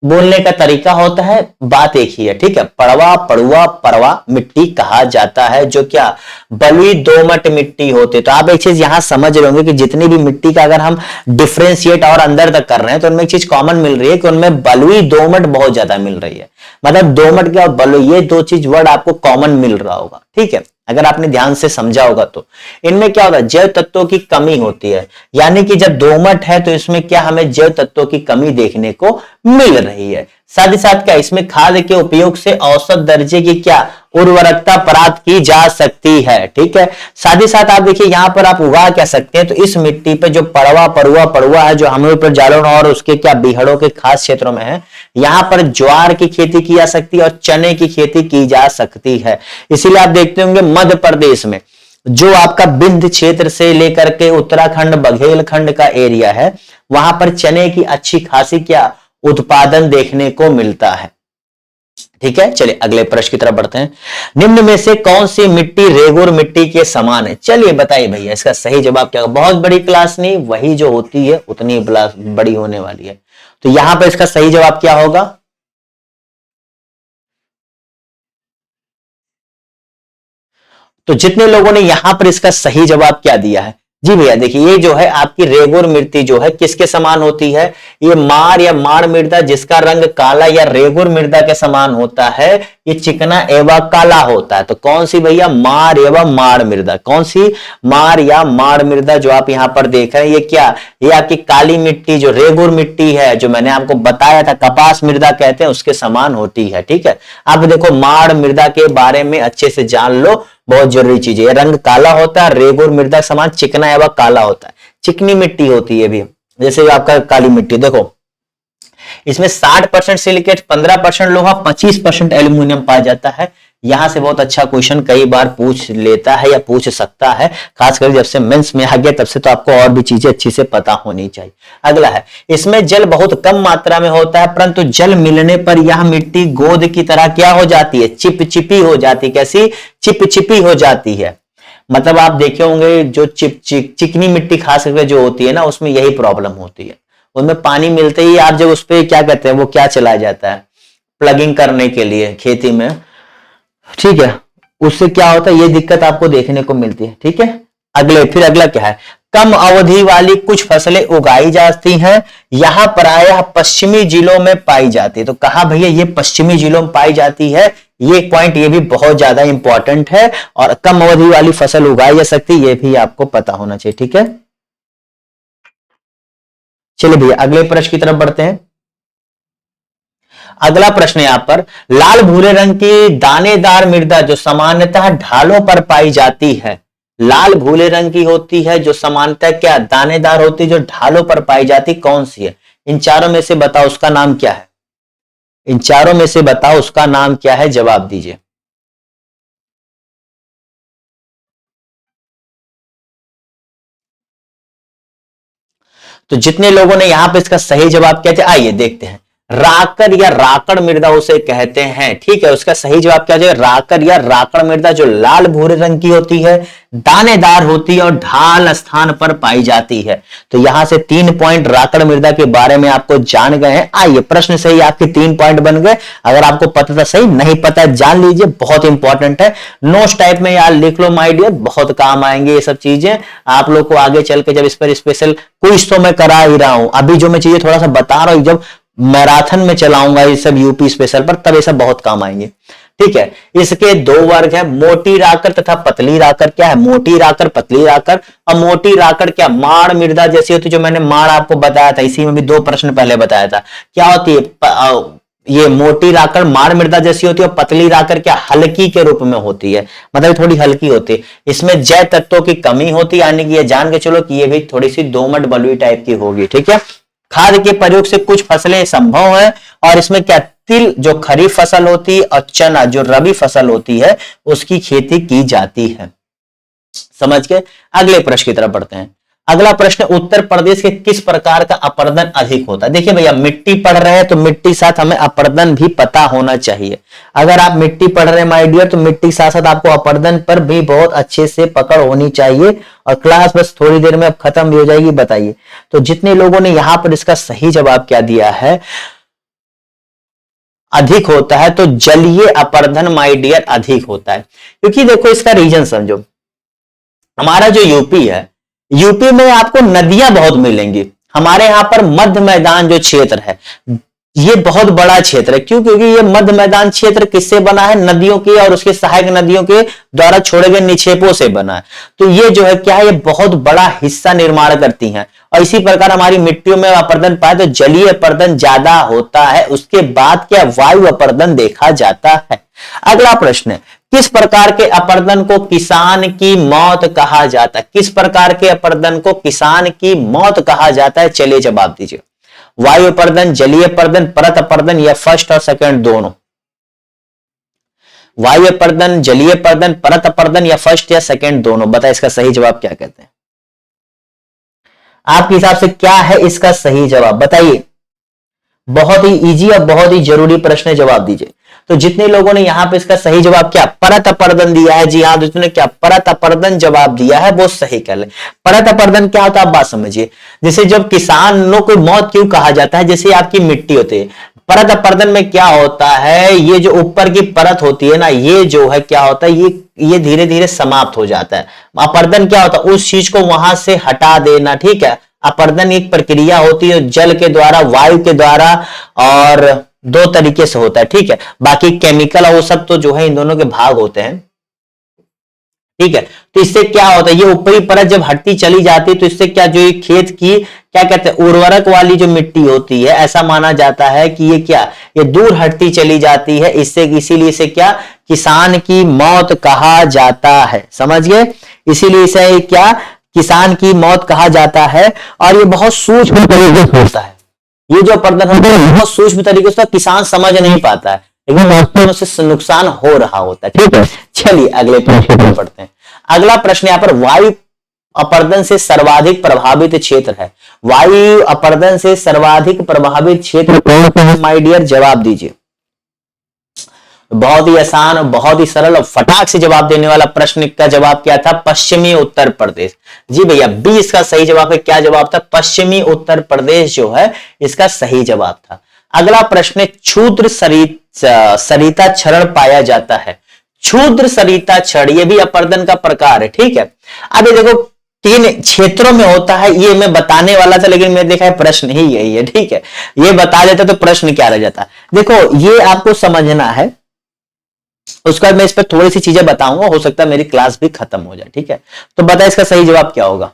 Speaker 1: बोलने का तरीका होता है, बात एक ही है, ठीक है। पड़वा, पड़ुआ, परवा मिट्टी कहा जाता है, जो क्या बलुई दोमट मिट्टी होती है। तो आप एक चीज यहां समझ रहे होंगे कि जितनी भी मिट्टी का अगर हम डिफ्रेंशिएट और अंदर तक कर रहे हैं तो उनमें एक चीज कॉमन मिल रही है कि उनमें बलुई दोमट बहुत ज्यादा मिल रही है, मतलब दोमट क्या और बलुई, ये दो चीज वर्ड आपको कॉमन मिल रहा होगा, ठीक है, अगर आपने ध्यान से समझा होगा तो। इनमें क्या होता है, जैव तत्वों की कमी होती है, यानी कि जब दोमट है तो इसमें क्या हमें जैव तत्वों की कमी देखने को मिल रही है। साथ ही साथ क्या इसमें खाद के उपयोग से औसत दर्जे की क्या उर्वरकता प्राप्त की जा सकती है, ठीक है। साथ ही साथ आप देखिए यहां पर आप उगा क्या सकते हैं, तो इस मिट्टी पे जो पड़वा, पड़ुआ, पड़ुआ है, जो हमारे ऊपर जालौन और उसके क्या बीहड़ों के खास क्षेत्रों में है, यहां पर ज्वार की खेती की जा सकती है और चने की खेती की जा सकती है। इसीलिए आप देखते होंगे मध्य प्रदेश में जो आपका विंध्य क्षेत्र से लेकर के उत्तराखंड, बघेलखंड का एरिया है, वहां पर चने की अच्छी खासी क्या उत्पादन देखने को मिलता है, ठीक है। चलिए अगले प्रश्न की तरफ बढ़ते हैं। निम्न में से कौन सी मिट्टी रेगुर मिट्टी के समान है, चलिए बताइए भैया इसका सही जवाब क्या होगा। बहुत बड़ी क्लास नहीं, वही जो होती है उतनी बड़ी होने वाली है। तो यहां पर इसका सही जवाब क्या होगा, तो जितने लोगों ने यहां पर इसका सही जवाब क्या दिया है, जी भैया देखिए, ये जो है आपकी रेगुर मिर्ती जो है किसके समान होती है? ये मार या माड़ मृदा जिसका रंग काला या रेगुर मृदा के समान होता है, ये चिकना एवं काला होता है। तो कौन सी भैया? मार एवं माड़ मृदा। कौन सी? मार या माड़ मृदा जो आप यहां पर देख रहे हैं, ये क्या? ये आपकी काली मिट्टी जो रेगुर मिट्टी है, जो मैंने आपको बताया था कपास मृदा कहते हैं, उसके समान होती है। ठीक है, अब देखो माड़ मृदा के बारे में अच्छे से जान लो, बहुत जरूरी चीज है। रंग काला होता है, रेगुर मृदा समान चिकना एवं काला होता है, चिकनी मिट्टी होती है भी, जैसे आपका काली मिट्टी। देखो इसमें 60% सिलिकेट, 15% लोहा, 25% एल्यूमिनियम पाया जाता है। यहां से बहुत अच्छा क्वेश्चन कई बार पूछ लेता है या पूछ सकता है, खासकर जब से मेंस में आ गया तब से तो आपको और भी चीजें अच्छी से पता होनी चाहिए। अगला है, इसमें जल बहुत कम मात्रा में होता है, परंतु जल मिलने पर यह मिट्टी गोंद की तरह क्या हो जाती है? चिपचिपी हो जाती। कैसी? चिपचिपी हो जाती है। मतलब आप देखे होंगे जो चिकनी मिट्टी खास करके जो होती है ना, उसमें यही प्रॉब्लम होती है। उनमें पानी मिलते ही आप जब उस पर क्या कहते हैं, वो क्या चलाया जाता है प्लगिंग करने के लिए खेती में, ठीक है, उससे क्या होता है, ये दिक्कत आपको देखने को मिलती है। ठीक है, अगला क्या है? कम अवधि वाली कुछ फसलें उगाई जाती हैं, यहां प्रायः पश्चिमी जिलों में पाई जाती है। तो कहा भैया ये पश्चिमी जिलों में पाई जाती है। ये पॉइंट ये भी बहुत ज्यादा इंपॉर्टेंट है, और कम अवधि वाली फसल उगाई जा सकती है, ये भी आपको पता होना चाहिए। ठीक है, चलिए भैया अगले प्रश्न की तरफ बढ़ते हैं। अगला प्रश्न यहां पर, लाल भूरे रंग की दानेदार मृदा जो सामान्यतः ढालों पर पाई जाती है, लाल भूरे रंग की होती है जो सामान्यतः क्या? दानेदार होती है, जो ढालों पर पाई जाती, कौन सी है? इन चारों में से बताओ उसका नाम क्या है? इन चारों में से बताओ उसका नाम क्या है? जवाब दीजिए। तो जितने लोगों ने यहां पे इसका सही जवाब किया था, आइए देखते हैं। राकर या राकड़ मृदा उसे कहते हैं। ठीक है, उसका सही जवाब क्या है? राकर या राकड़ मृदा जो लाल भूरे रंग की होती है, दानेदार होती है और ढाल स्थान पर पाई जाती है। तो यहां से 3 पॉइंट राकड़ मृदा के बारे में आपको जान गए हैं। आइए प्रश्न सही, आपके 3 पॉइंट बन गए। अगर आपको पता था सही, नहीं पता जान लीजिए, बहुत इंपॉर्टेंट है। नोट्स टाइप में यार लिख लो माय डियर, बहुत काम आएंगे ये सब चीजें आप लोग को आगे चल के। जब इस पर स्पेशल क्विज तो मैं करा ही रहा हूं, अभी जो मैं चीजें थोड़ा सा बता रहा हूं, जब मैराथन में चलाऊंगा ये सब यूपी स्पेशल पर, तब ये सब बहुत काम आएंगे। ठीक है, इसके 2 वर्ग है, मोटी राकर तथा पतली राकर। क्या है? मोटी राकर, पतली राकर। और मोटी राकर क्या? माड़ मृदा जैसी होती है, जो मैंने माड़ आपको बताया था, इसी में भी 2 प्रश्न पहले बताया था। क्या होती है? ये मोटी राकर माड़ मृदा जैसी होती है, और पतली राकर क्या? हल्की के रूप में होती है, मतलब थोड़ी हल्की होती है। इसमें जय तत्वों की कमी होती है, यानी कि ये जान के चलो कि ये भी थोड़ी सी दोमट बलुई टाइप की होगी। ठीक है, खाद के प्रयोग से कुछ फसलें संभव है, और इसमें क्या? तिल जो खरीफ फसल होती है और चना जो रबी फसल होती है, उसकी खेती की जाती है। समझ के अगले प्रश्न की तरफ बढ़ते हैं। अगला प्रश्न, उत्तर प्रदेश के किस प्रकार का अपर्दन अधिक होता है? देखिए भैया, मिट्टी पढ़ रहे हैं तो मिट्टी साथ हमें अपर्दन भी पता होना चाहिए। अगर आप मिट्टी पढ़ रहे हैं माय डियर, तो मिट्टी साथ साथ आपको अपर्दन पर भी बहुत अच्छे से पकड़ होनी चाहिए। और क्लास बस थोड़ी देर में अब खत्म भी हो जाएगी। बताइए तो जितने लोगों ने यहां पर इसका सही जवाब क्या दिया है, अधिक होता है, तो जलीय अपर्दन माय डियर अधिक होता है। क्योंकि देखो इसका रीजन समझो, हमारा जो यूपी है, यूपी में आपको नदियां बहुत मिलेंगी। हमारे यहां पर मध्य मैदान जो क्षेत्र है, ये बहुत बड़ा क्षेत्र है। क्यों? क्योंकि ये मध्य मैदान क्षेत्र किससे बना है? नदियों के और उसके सहायक नदियों के द्वारा छोड़े गए निक्षेपों से बना है। तो ये जो है क्या है, ये बहुत बड़ा हिस्सा निर्माण करती हैं। और इसी प्रकार हमारी मिट्टियों में अपर्दन पाए तो जलीय अपर्दन ज्यादा होता है, उसके बाद क्या? वायु अपर्दन देखा जाता है। अगला प्रश्न है, किस प्रकार के अपर्दन को किसान की मौत कहा जाता है? किस प्रकार के अपर्दन को किसान की मौत कहा जाता है? चलिए जवाब दीजिए। वायु अपर्दन, जलीय अपर्दन, परत अपर्दन, या फर्स्ट और सेकंड दोनों? वायु अपर्दन, जलीय अपर्दन, परत अपर्दन, या फर्स्ट या सेकंड दोनों? बताइए इसका सही जवाब क्या कहते हैं? आपके हिसाब से क्या है इसका सही जवाब? बताइए। बहुत ही इजी और बहुत ही जरूरी प्रश्न है, जवाब दीजिए। तो जितने लोगों ने यहां पे इसका सही जवाब क्या? परत अपर्दन दिया है। जी हाँ, जितने क्या परत अपर्दन जवाब दिया है वो सही कर ले। परत अपर्दन क्या होता है आप बात समझिए। जैसे जब किसानों को मौत क्यों कहा जाता है, जैसे आपकी मिट्टी होती है, परत अपर्दन में क्या होता है, ये जो ऊपर की परत होती है ना, ये जो है क्या होता है, ये धीरे धीरे समाप्त हो जाता है। अपर्दन क्या होता है, उस चीज को वहां से हटा देना, ठीक है। अपर्दन एक प्रक्रिया होती है जल के द्वारा, वायु के द्वारा, और दो तरीके से होता है, ठीक है। बाकी केमिकल और वो सब तो जो है इन दोनों के भाग होते हैं, ठीक है। तो इससे क्या होता है, ये ऊपरी परत जब हटती चली जाती है तो इससे क्या, जो ये खेत की क्या कहते हैं, उर्वरक वाली जो मिट्टी होती है, ऐसा माना जाता है कि ये क्या, ये दूर हटती चली जाती है। इससे इसीलिए इसे क्या, किसान की मौत कहा जाता है, समझ गए। इसीलिए इसे क्या, किसान की मौत कहा जाता है। और ये बहुत सूक्ष्म तरीके से होता है, ये जो अपर्दन होता है बहुत सूक्ष्म तरीके से, किसान समझ नहीं पाता है, लेकिन वास्तव में उससे नुकसान हो रहा होता है, ठीक है। चलिए अगले प्रश्न पर पढ़ते हैं। अगला प्रश्न यहाँ पर, वायु अपर्दन से सर्वाधिक प्रभावित क्षेत्र है। वायु अपर्दन से सर्वाधिक प्रभावित क्षेत्र कौन सा है माय डियर, जवाब दीजिए। बहुत ही आसान और बहुत ही सरल और फटाक से जवाब देने वाला प्रश्न का जवाब क्या था, पश्चिमी उत्तर प्रदेश। जी भैया, बी इसका सही जवाब है। क्या जवाब था, पश्चिमी उत्तर प्रदेश जो है इसका सही जवाब था। अगला प्रश्न, क्षुद्र सरिता क्षरण पाया जाता है। क्षुद्र सरिता क्षरण, ये भी अपर्दन का प्रकार है, ठीक है। अब ये देखो 3 क्षेत्रों में होता है, ये मैं बताने वाला था लेकिन मैंने देखा है प्रश्न ही यही है, ठीक है। ये बता देता तो प्रश्न क्या रह जाता। देखो ये आपको समझना है, उसके बाद मैं इस पर थोड़ी सी चीजें बताऊंगा, हो सकता है मेरी क्लास भी खत्म हो जाए, ठीक है। तो बता इसका सही जवाब क्या होगा।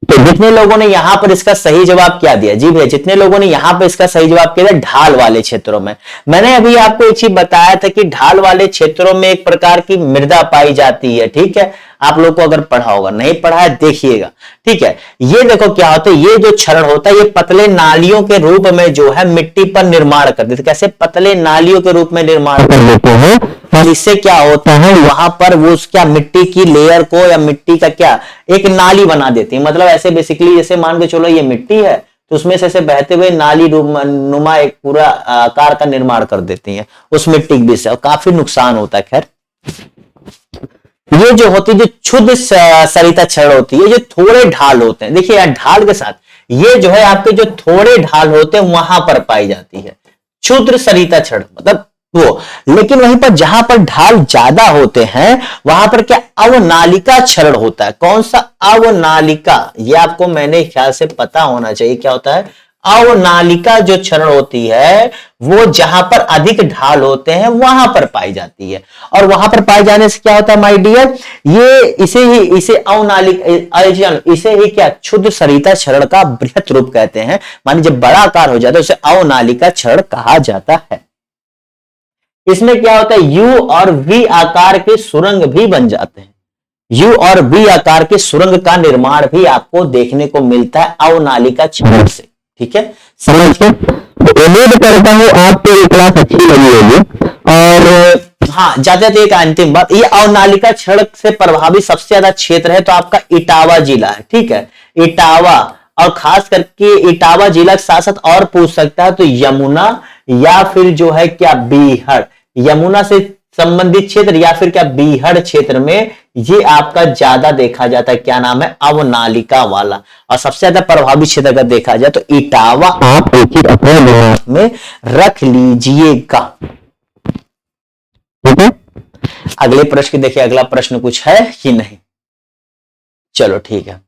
Speaker 1: तो जितने लोगों ने यहां पर इसका सही जवाब क्या दिया, जी भैया, जितने लोगों ने यहां पर इसका सही जवाब किया था, ढाल वाले क्षेत्रों में। मैंने अभी आपको एक चीज बताया था कि ढाल वाले क्षेत्रों में एक प्रकार की मृदा पाई जाती है, ठीक है। आप लोग को अगर पढ़ा होगा, नहीं पढ़ा है देखिएगा, ठीक है। ये देखो क्या होता है, ये जो क्षरण होता है ये पतले नालियों के रूप में जो है मिट्टी पर निर्माण कर देते, कैसे पतले नालियों के रूप में निर्माण कर देते हैं। और इससे क्या होता है, वहां पर वो क्या, मिट्टी की लेयर को या मिट्टी का क्या, एक नाली बना देती है। मतलब ऐसे बेसिकली जैसे मान के चलो ये मिट्टी है, तो उसमें से बहते हुए नाली नुमा एक पूरा आकार का निर्माण कर देती है उस मिट्टी के बीच से, और काफी नुकसान होता है। खैर ये जो होती है, जो क्षुद्र सरिता क्षरण होती है, जो थोड़े ढाल होते हैं, देखिए यार ढाल के साथ ये जो है आपके जो थोड़े ढाल होते हैं वहां पर पाई जाती है क्षुद्र सरिता क्षरण, मतलब वो। लेकिन वहीं पर जहां पर ढाल ज्यादा होते हैं वहां पर क्या, अवनालिका क्षरण होता है। कौन सा, अवनालिका, ये आपको मैंने ख्याल से पता होना चाहिए क्या होता है। अवनालिका जो क्षरण होती है वो जहां पर अधिक ढाल होते हैं वहां पर पाई जाती है। और वहां पर पाए जाने से क्या होता है माय डियर, ये इसे अवनालिका, इसे ही क्या, क्षुद्र सरिता क्षरण का बृहत रूप कहते हैं। माने जब बड़ा आकार हो जाता है उसे अवनालिका क्षरण कहा जाता है। इसमें क्या होता है, यू और वी आकार के सुरंग भी बन जाते हैं। यू और वी आकार के सुरंग का निर्माण भी आपको देखने को मिलता है अवनालिका क्षरण से, ठीक है। समझ के उम्मीद करता हूं आपको ये क्लास अच्छी लगी होगी। और हाँ, जाते थे एक अंतिम बात, ये अवनालिका क्षरण से प्रभावित सबसे ज्यादा क्षेत्र है तो आपका इटावा जिला है, ठीक है। इटावा, और खास करके इटावा जिला के साथ साथ और पूछ सकता है तो यमुना या फिर जो है क्या बीहड़, यमुना से संबंधित क्षेत्र या फिर क्या बीहड़ क्षेत्र में ये आपका ज्यादा देखा जाता है। क्या नाम है, अवनालिका वाला। और सबसे ज्यादा प्रभावित क्षेत्र अगर देखा जाए तो इटावा, आप एक चीज अपने दिमाग में रख लीजिएगा, ठीक है। अगले प्रश्न देखिए, अगला प्रश्न कुछ है कि नहीं। चलो ठीक है,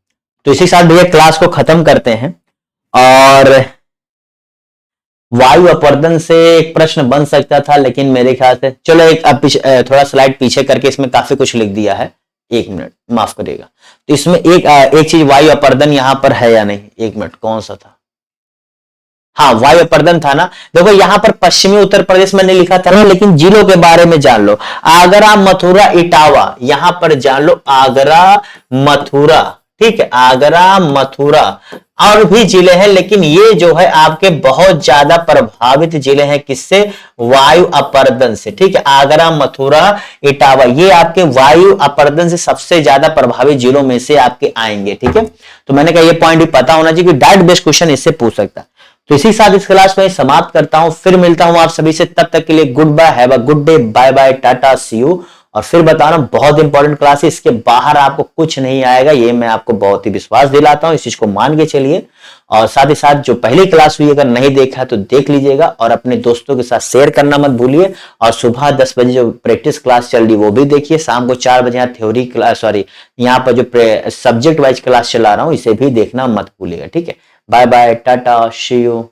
Speaker 1: तो इसी साथ भैया क्लास को खत्म करते हैं। और वायु अपर्दन से एक प्रश्न बन सकता था लेकिन मेरे ख्याल से, चलो एक अब थोड़ा स्लाइड पीछे करके इसमें काफी कुछ लिख दिया है, एक मिनट माफ करिएगा। तो इसमें एक चीज, वायु अपर्दन यहां पर है या नहीं, एक मिनट, कौन सा था, हाँ वायु अपर्दन था ना। देखो यहां पर पश्चिमी उत्तर प्रदेश मैंने लिखा था ना, लेकिन जिलों के बारे में जान लो, आगरा, मथुरा, इटावा, यहां पर जान लो आगरा, मथुरा, ठीक है। आगरा, मथुरा और भी जिले हैं, लेकिन ये जो है आपके बहुत ज्यादा प्रभावित जिले हैं किससे, वायु अपर्दन से, ठीक है। आगरा, मथुरा, इटावा, ये आपके वायु अपर्दन से सबसे ज्यादा प्रभावित जिलों में से आपके आएंगे, ठीक है। तो मैंने कहा ये पॉइंट भी पता होना चाहिए कि डायरेक्ट बेस्ड क्वेश्चन इससे पूछ सकता है। तो इसी साथ इस क्लास में समाप्त करता हूं, फिर मिलता हूं आप सभी से, तब तक के लिए goodbye, have a good day, bye bye, tata, see you. और फिर बता रहा हूं बहुत इंपॉर्टेंट क्लास है, इसके बाहर आपको कुछ नहीं आएगा, ये मैं आपको बहुत ही विश्वास दिलाता हूं, इस चीज को मान के चलिए। और साथ ही साथ जो पहली क्लास हुई अगर नहीं देखा तो देख लीजिएगा और अपने दोस्तों के साथ शेयर करना मत भूलिए। और सुबह 10 बजे जो प्रैक्टिस क्लास चल रही वो भी देखिए, शाम को 4 बजे यहाँ थ्योरी क्लास, सॉरी यहाँ पर जो सब्जेक्ट वाइज क्लास चला रहा हूं इसे भी देखना मत भूलिएगा। ठीक है, bye bye, tata, see you.